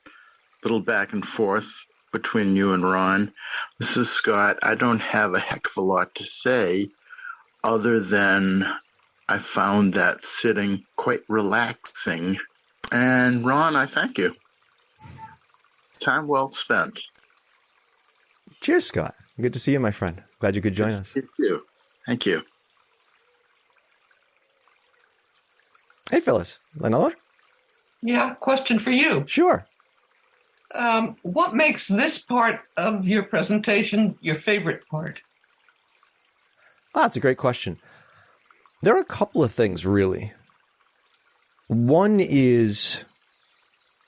little back and forth between you and Ron. This is Scott. I don't have a heck of a lot to say other than I found that sitting quite relaxing. And Ron, I thank you. Time well spent. Cheers, Scott. Good to see you, my friend. Glad you could join us. Thank you. Thank you. Hey, Phyllis. Another? Yeah, question for you. Sure. What makes this part of your presentation your favorite part? That's a great question. There are a couple of things, really. One is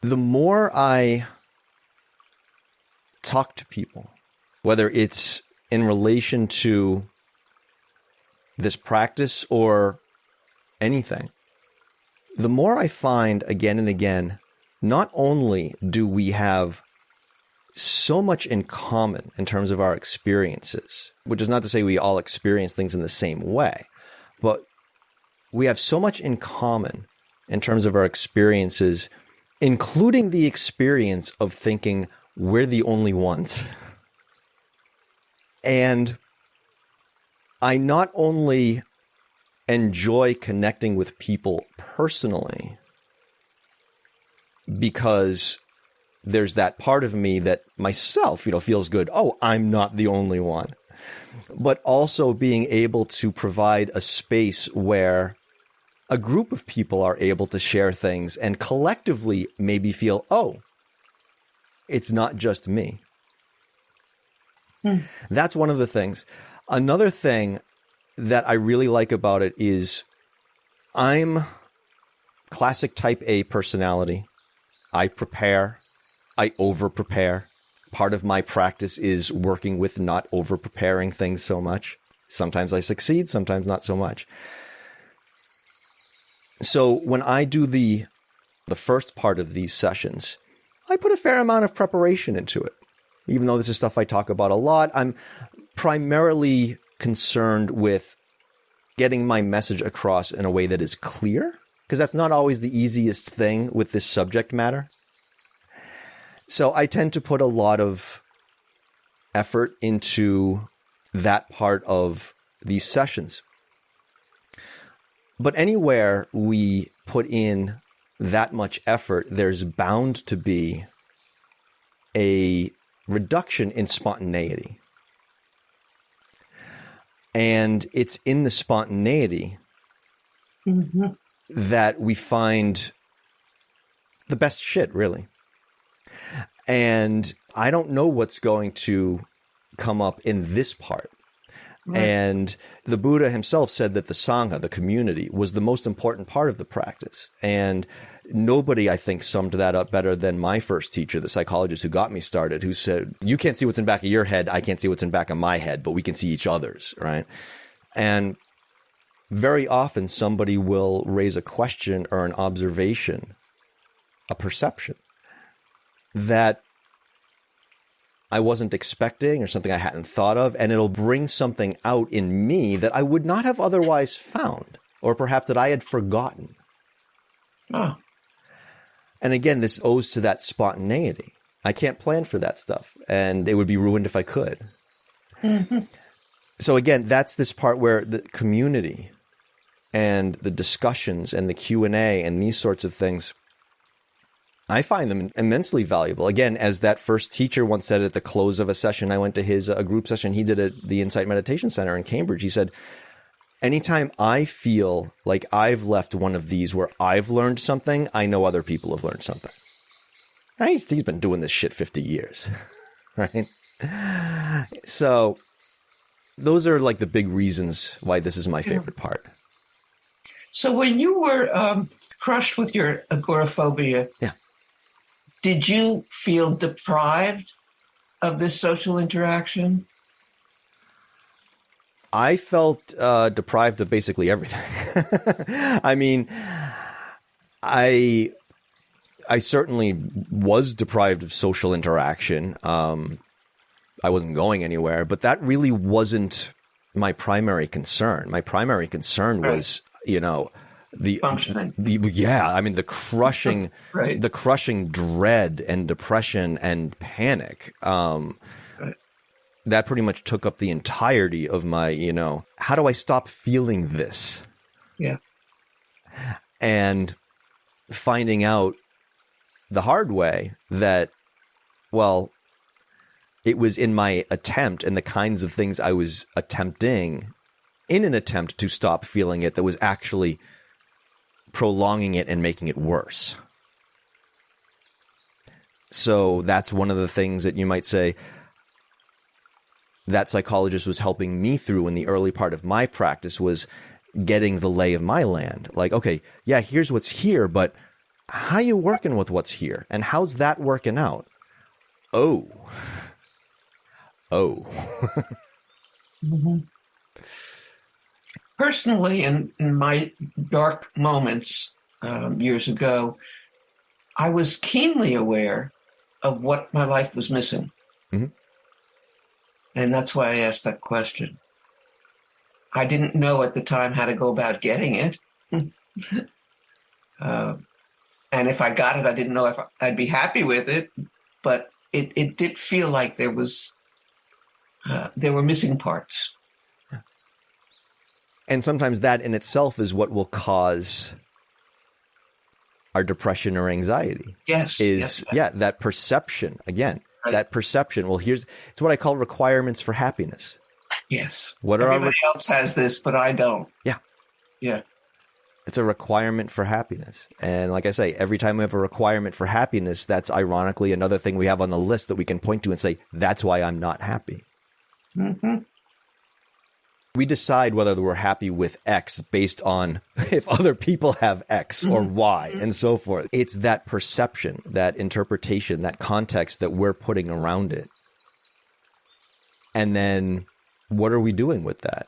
the more I talk to people, whether it's in relation to this practice or anything, the more I find again and again, not only do we have so much in common in terms of our experiences, which is not to say we all experience things in the same way, but we have so much in common in terms of our experiences, including the experience of thinking we're the only ones. And I not only enjoy connecting with people personally because there's that part of me that myself, feels good. Oh, I'm not the only one. But also being able to provide a space where a group of people are able to share things and collectively maybe feel, oh, it's not just me. That's one of the things. Another thing that I really like about it is I'm classic type A personality. I prepare. I over-prepare. Part of my practice is working with not over-preparing things so much. Sometimes I succeed, sometimes not so much. So when I do the first part of these sessions, I put a fair amount of preparation into it. Even though this is stuff I talk about a lot, I'm primarily concerned with getting my message across in a way that is clear, because that's not always the easiest thing with this subject matter. So I tend to put a lot of effort into that part of these sessions. But anywhere we put in that much effort, there's bound to be a reduction in spontaneity. And it's in the spontaneity that we find the best shit, really. And I don't know what's going to come up in this part. Right. And the Buddha himself said that the Sangha, the community, was the most important part of the practice. And nobody, I think, summed that up better than my first teacher, the psychologist who got me started, who said, you can't see what's in the back of your head, I can't see what's in the back of my head, but we can see each other's, right? And very often somebody will raise a question or an observation, a perception that I wasn't expecting or something I hadn't thought of, and it'll bring something out in me that I would not have otherwise found, or perhaps that I had forgotten. Oh. And again, this owes to that spontaneity. I can't plan for that stuff, and it would be ruined if I could. Mm-hmm. So again, that's this part where the community and the discussions and the Q&A and these sorts of things, I find them immensely valuable. Again, as that first teacher once said at the close of a session, I went to his a group session he did at the Insight Meditation Center in Cambridge. He said, anytime I feel like I've left one of these where I've learned something, I know other people have learned something. Now, he's been doing this shit 50 years, right? So those are like the big reasons why this is my favorite part. So when you were crushed with your agoraphobia, did you feel deprived of this social interaction? I felt deprived of basically everything. I mean, I certainly was deprived of social interaction. I wasn't going anywhere, but that really wasn't my primary concern. My primary concern was, the functioning. The crushing, right. the crushing dread and depression and panic. That pretty much took up the entirety of my, how do I stop feeling this? Yeah. And finding out the hard way that, well, it was in my attempt and the kinds of things I was attempting in an attempt to stop feeling it that was actually prolonging it and making it worse. So that's one of the things that you might say that psychologist was helping me through in the early part of my practice, was getting the lay of my land. Like, okay, yeah, here's what's here, but how you working with what's here? And how's that working out? Oh. Mm-hmm. Personally, in my dark moments years ago, I was keenly aware of what my life was missing. Mm-hmm. And that's why I asked that question. I didn't know at the time how to go about getting it. And if I got it, I didn't know if I'd be happy with it. But it did feel like there were missing parts. And sometimes that in itself is what will cause our depression or anxiety. Yes. That perception. Again, right. That perception. Well, it's what I call requirements for happiness. Yes. What are Everybody else has this, but I don't. Yeah. Yeah. It's a requirement for happiness. And like I say, every time we have a requirement for happiness, that's ironically another thing we have on the list that we can point to and say, that's why I'm not happy. Mm-hmm. We decide whether we're happy with X based on if other people have X or Y and so forth. It's that perception, that interpretation, that context that we're putting around it. And then what are we doing with that?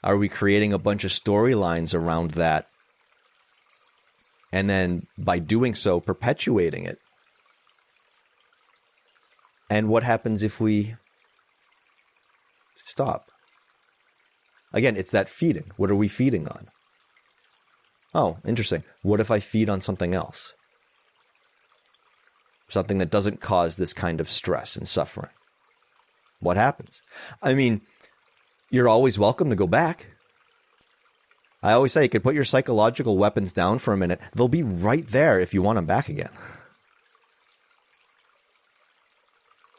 Are we creating a bunch of storylines around that? And then by doing so, perpetuating it? And what happens if we stop? Again, it's that feeding. What are we feeding on? Oh, interesting. What if I feed on something else? Something that doesn't cause this kind of stress and suffering. What happens? I mean, you're always welcome to go back. I always say you can put your psychological weapons down for a minute. They'll be right there if you want them back again.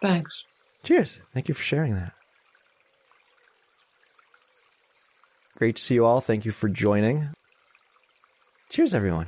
Thanks. Cheers. Thank you for sharing that. Great to see you all. Thank you for joining. Cheers, everyone.